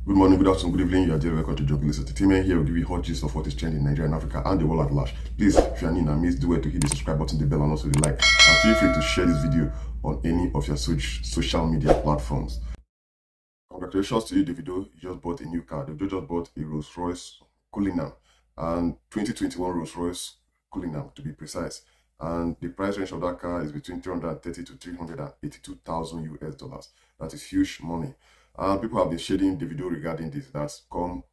Good morning, good afternoon, good evening. You are dear welcome to Joke Listen. Team here will give you hot gist of what is trending in Nigeria and Africa and the world at large. Please, if you are new and miss, do well to hit the subscribe button, the bell, and also the like. And feel free to share this video on any of your social media platforms. Congratulations to you, Davido. You just bought a new car. Davido just bought a Rolls-Royce Cullinan and 2021 Rolls-Royce Cullinan to be precise. And the price range of that car is between 330 to 382,000 US dollars. That is huge money. And people have been shading Davido regarding this. That's come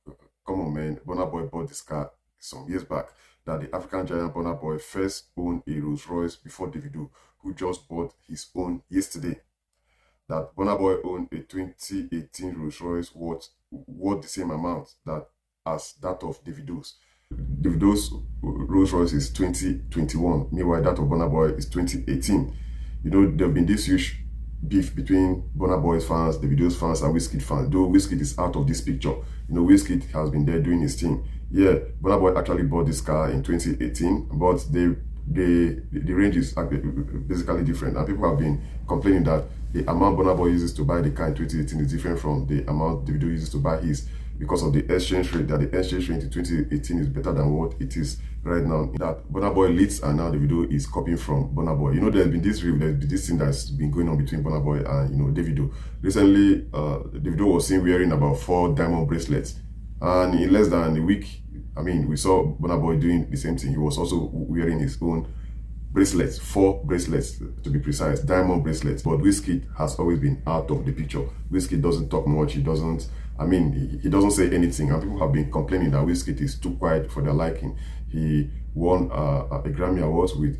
on, man. Burna Boy bought this car some years back. That the African giant Burna Boy first owned a Rolls Royce before Davido, who just bought his own yesterday. That Burna Boy owned a 2018 Rolls Royce worth the same amount as that of Davido's. Davido's Rolls Royce is 2021. Meanwhile, that of Burna Boy is 2018. You know, there have been this huge beef between Burna Boy's fans, Davido's fans, and Wizkid fans. Though Wizkid is out of this picture. You know, Wizkid has been there doing his thing. Yeah, Burna Boy actually bought this car in 2018, but the range is basically different. And people have been complaining that the amount Burna Boy uses to buy the car in 2018 is different from the amount Davido uses to buy his, because of the exchange rate. That the exchange rate in 2018 is better than what it is right now. That Burna Boy leads and now Davido is copying from Burna Boy. You know, there's been this thing that's been going on between Burna Boy and, you know, Davido. Recently, Davido was seen wearing about 4 diamond bracelets, and in less than a week, I mean, we saw Burna Boy doing the same thing. He was also wearing his own bracelets, 4 bracelets to be precise, diamond bracelets. But Wizkid has always been out of the picture. Wizkid doesn't talk much. He doesn't say anything, and people have been complaining that Wizkid is too quiet for their liking. He won a Grammy Awards with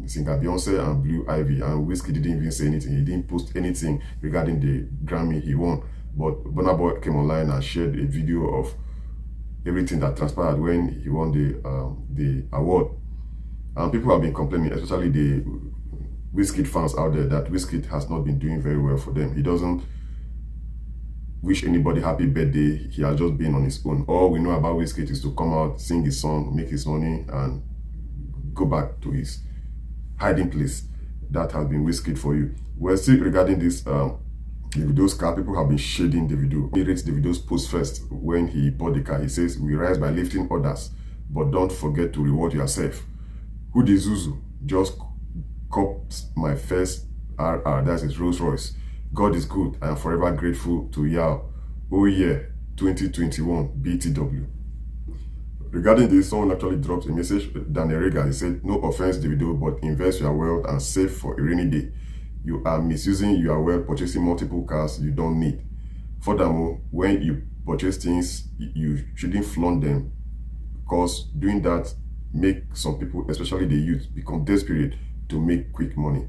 singer Beyonce and Blue Ivy, and Wizkid didn't even say anything. He didn't post anything regarding the Grammy he won. But Burna Boy came online and shared a video of everything that transpired when he won the award. And people have been complaining, especially the Wizkid fans out there, that Wizkid has not been doing very well for them. He doesn't wish anybody happy birthday. He has just been on his own. All we know about Wizkid is to come out, sing his song, make his money, and go back to his hiding place. That has been Wizkid for you. Well, still regarding this Davido's car, people have been shading Davido. He rates Davido's post first when he bought the car. He says, "We rise by lifting others, but don't forget to reward yourself. Who the Zuzu just copped my first RR, that's his Rolls Royce. God is good. I am forever grateful to Yao. Oh yeah, 2021 BTW." Regarding this, someone actually dropped a message. Daniel Rega, he said, "No offense, Davido, but invest your wealth and save for a rainy day. You are misusing your wealth purchasing multiple cars you don't need. Furthermore, when you purchase things, you shouldn't flaunt them, because doing that make some people, especially the youth, become desperate to make quick money."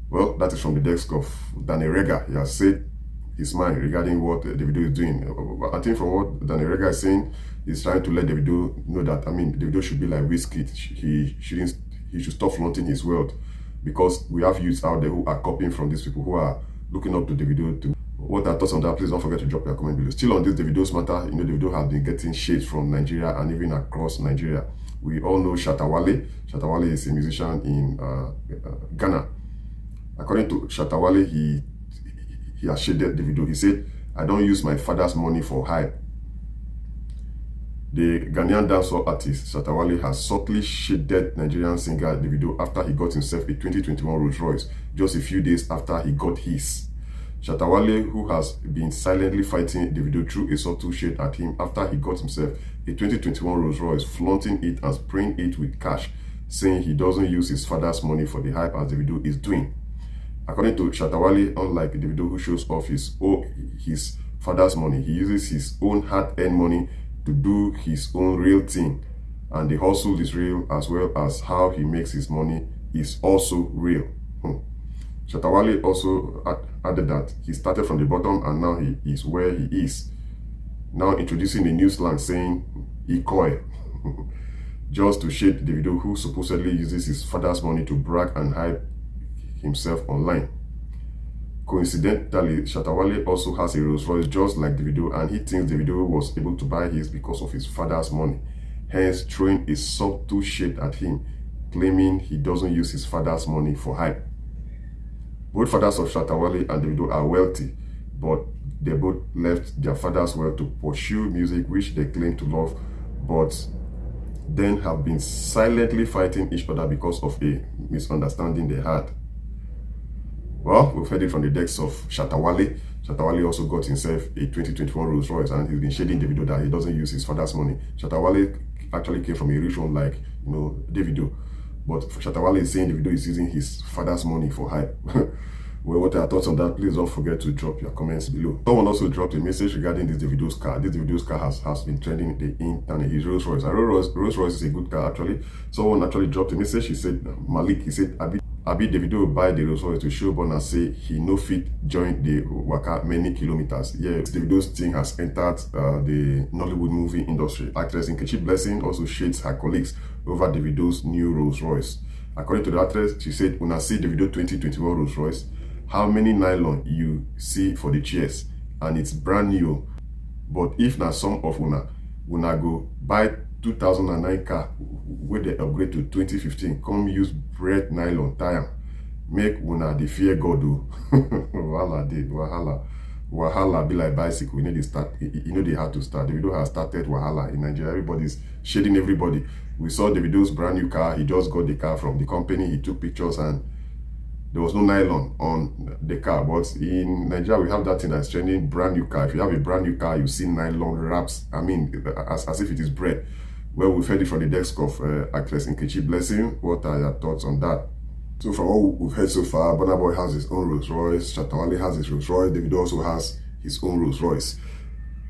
Well, that is from the desk of Daniel Rega. He has said his mind regarding what Davido is doing. I think from what Daniel Rega is saying, he's trying to let Davido know that, I mean, Davido should be like Wizkid. He should stop flaunting his wealth, because we have youths out there who are copying from these people, who are looking up to Davido to. What are thoughts on that? Please don't forget to drop your comment below. Still on this Davido's matter, you know, Davido has been getting shades from Nigeria and even across Nigeria. We all know Shatta Wale. Shatta Wale is a musician in Ghana. According to Shatta Wale, he has shaded Davido. He said, "I don't use my father's money for hype." The Ghanaian dancehall artist Shatta Wale has subtly shaded Nigerian singer Davido after he got himself a 2021 Rolls Royce just a few days after he got his. Shatta Wale, who has been silently fighting Davido, threw a subtle shade at him after he got himself a 2021 Rolls Royce, flaunting it and spraying it with cash, saying he doesn't use his father's money for the hype as Davido is doing. According to Shatta Wale, unlike Davido, who shows off his father's money, he uses his own hard-earned money to do his own real thing, and the hustle is real, as well as how he makes his money is also real. Shatta Wale also added that he started from the bottom and now he is where he is. Now introducing a new slang saying "Ikoi," just to shade Davido, who supposedly uses his father's money to brag and hype himself online. Coincidentally, Shatta Wale also has a Rolls Royce just like Davido, and he thinks Davido was able to buy his because of his father's money, hence throwing a subtle shade at him, claiming he doesn't use his father's money for hype. Both fathers of Shatta Wale and Davido are wealthy. but they both left their father's wealth to pursue music which they claim to love, but then have been silently fighting each other because of a misunderstanding they had. Well, we've heard it from the decks of Shatta Wale. Shatta Wale also got himself a 2021 Rolls Royce, and he's been shading Davido that he doesn't use his father's money. Shatta Wale actually came from a rich home like, Davido. But Shatta Wale is saying Davido is using his father's money for hype. Well, what are your thoughts on that? Please don't forget to drop your comments below. Someone also dropped a message regarding this Davido's car. This Davido's car has been trending the internet. His Rolls Royce. Rolls Royce is a good car actually. Someone actually dropped a message. He said, Malik, he said, Abi Davido buy the Rolls Royce to show Burna say he no fit join the waka many kilometers. Yeah, Davido's thing has entered the Nollywood movie industry. Actress Nkechi Blessing also shades her colleagues over Davido's new Rolls Royce. According to the actress, she said, "Una see Davido 2021 Rolls Royce. How many nylon you see for the chairs, and it's brand new. But if na some of una go buy 2009 car where they upgrade to 2015, come use bread nylon tire, make una the fear God do." Wahala be like bicycle. They have to start. Davido has started wahala in Nigeria. Everybody's shading everybody. We saw Davido's brand new car. He just got the car from the company. He took pictures and there was no nylon on the car. But in Nigeria, we have that thing that's trending, brand new car. If you have a brand new car, you see nylon wraps. I mean, as if it is bread. Well, we've heard it from the desk of actress Nkechi Blessing. What are your thoughts on that? So from what we've heard so far, Burna Boy has his own Rolls Royce, Shatta Wale has his Rolls Royce, Davido also has his own Rolls Royce.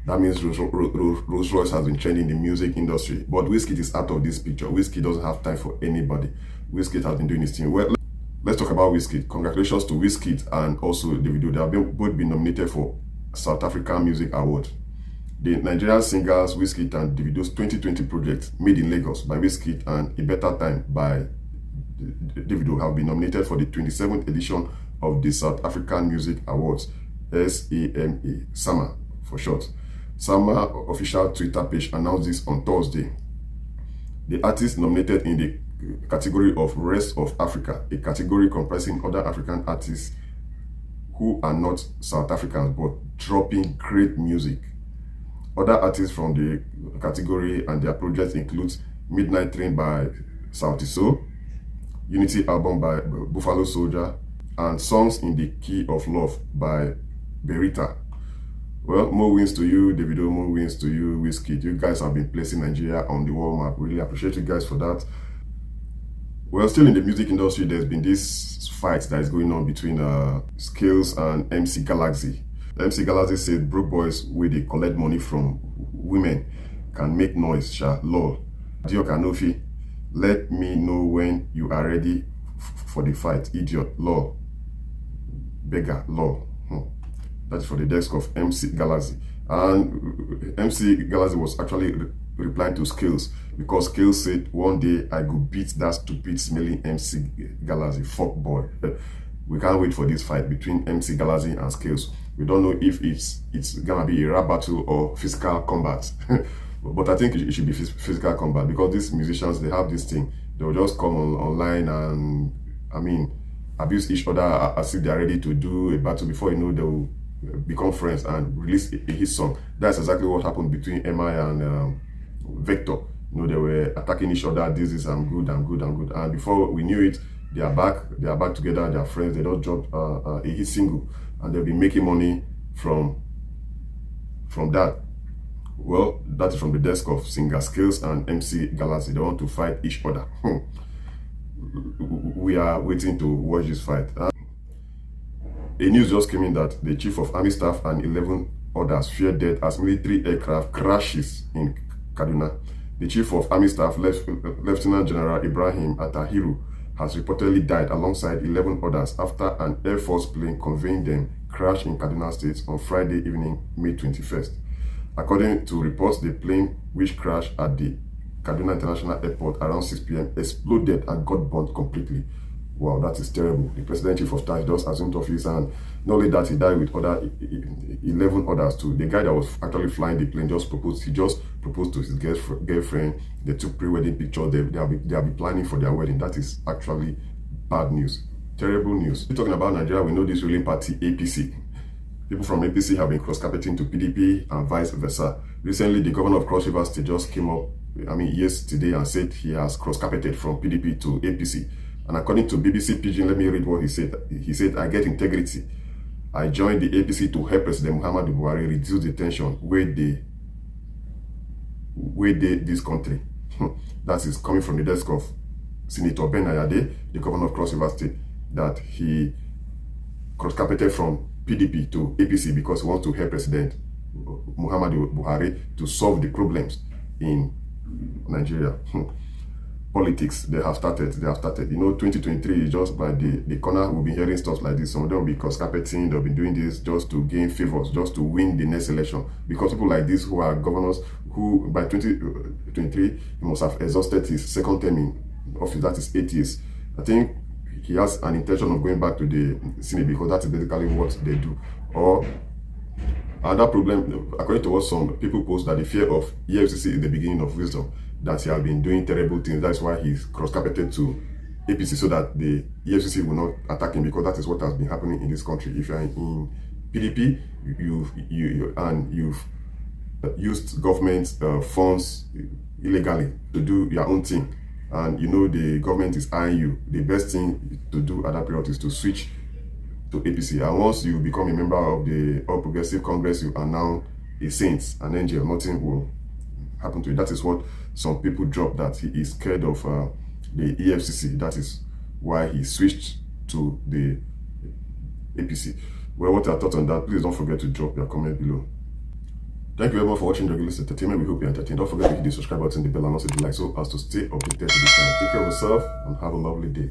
That means Rolls Royce has been trending in the music industry. But Wizkid is out of this picture. Wizkid doesn't have time for anybody. Wizkid has been doing his thing. Well, let's talk about Wizkid. Congratulations to Wizkid and also Davido. They have both been nominated for South African Music Award. The Nigerian singers Wizkid and Davido's 2020 project, Made in Lagos by Wizkid and A Better Time by Davido, have been nominated for the 27th edition of the South African Music Awards, SAMA for short. SAMA official Twitter page announced this on Thursday. The artists nominated in the category of Rest of Africa, a category comprising other African artists who are not South Africans but dropping great music. Other artists from the category and their projects include Midnight Train by Sauti Sol, Unity album by Buffalo Soldier, and Songs in the Key of Love by Berita. Well, more wins to you, Davido, more wins to you, Wizkid. You guys have been placing Nigeria on the world map. Really appreciate you guys for that. Well, still in the music industry, there's been this fight that is going on between Skillz and MC Galaxy. MC Galaxy said broke boys where they collect money from women can make noise, lol. Dio Kanofi, let me know when you are ready for the fight, idiot, lol. Beggar, lol. That's for the desk of MC Galaxy. And MC Galaxy was actually replying to Skillz, because Skillz said, one day I could beat that stupid smelling MC Galaxy, fuck boy. We can't wait for this fight between MC Galaxy and Skillz. We don't know if it's gonna be a rap battle or physical combat. But I think it should be physical combat, because these musicians, they have this thing. They'll just come online and, I mean, abuse each other as if they're ready to do a battle. Before you know, they'll become friends and release a hit song. That's exactly what happened between MI and Vector. They were attacking each other. This is I'm good. And before we knew it, they are back together. They are friends. They don't drop a hit single, and they'll be making money from that. Well, that is from the desk of singer Skillz and MC Galaxy. They want to fight each other. We are waiting to watch this fight. A news just came in that the Chief of Army Staff and 11 others fear death as military aircraft crashes in Kaduna. The Chief of Army Staff, Lieutenant General Ibrahim Atahiru, has reportedly died alongside 11 others after an Air Force plane conveying them crashed in Kaduna State on Friday evening, May 21st. According to reports, the plane, which crashed at the Kaduna International Airport around 6 p.m., exploded and got burnt completely. Wow, that is terrible. The President Chief of Staff just assumed office, and not only that, he died with other 11 others too. The guy that was actually flying the plane just proposed to his girlfriend. They took pre-wedding pictures. They'll be planning for their wedding. That is actually bad news. Terrible news. We're talking about Nigeria. We know this ruling party, APC. people from APC have been cross-carpeting to PDP and vice versa. Recently, the governor of Cross River State just came up, yesterday, and said he has cross-carpeted from PDP to APC. And according to BBC Pidgin, let me read what he said. He said, "I get integrity. I joined the APC to help President Muhammadu Buhari reduce the tension where this country." That is coming from the desk of Senator Ben Ayade, the governor of Cross River State, that he cross-carpeted from PDP to APC because he wants to help President Muhammadu Buhari to solve the problems in Nigeria. Politics, they have started. 2023 is just by the corner. We'll be hearing stuff like this. Some of them will be cross-carpeting, they'll be doing this just to gain favors, just to win the next election. Because people like this who are governors, who by 2023, he must have exhausted his second term in office, that is 8 years. I think he has an intention of going back to the Senate because that is basically what they do. Or another problem, according to what some people post, that the fear of EFCC is the beginning of wisdom, that he has been doing terrible things. That's why he's cross-carpeted to APC, so that the EFCC will not attack him, because that is what has been happening in this country. If you are in PDP, you've used government funds illegally to do your own thing, and the government is eyeing you, the best thing to do at that period is to switch to APC. And once you become a member of the All Progressive Congress, you are now a saint, an angel. Nothing will happen to you. That is what some people drop, that he is scared of the EFCC. That is why he switched to the APC. Well, what are your thoughts on that? Please don't forget to drop your comment below. Thank you very much for watching Jugulist Entertainment. We hope you're entertained. Don't forget to hit the subscribe button, the bell, and also the like, so as to stay updated to this time. Take care of yourself and have a lovely day.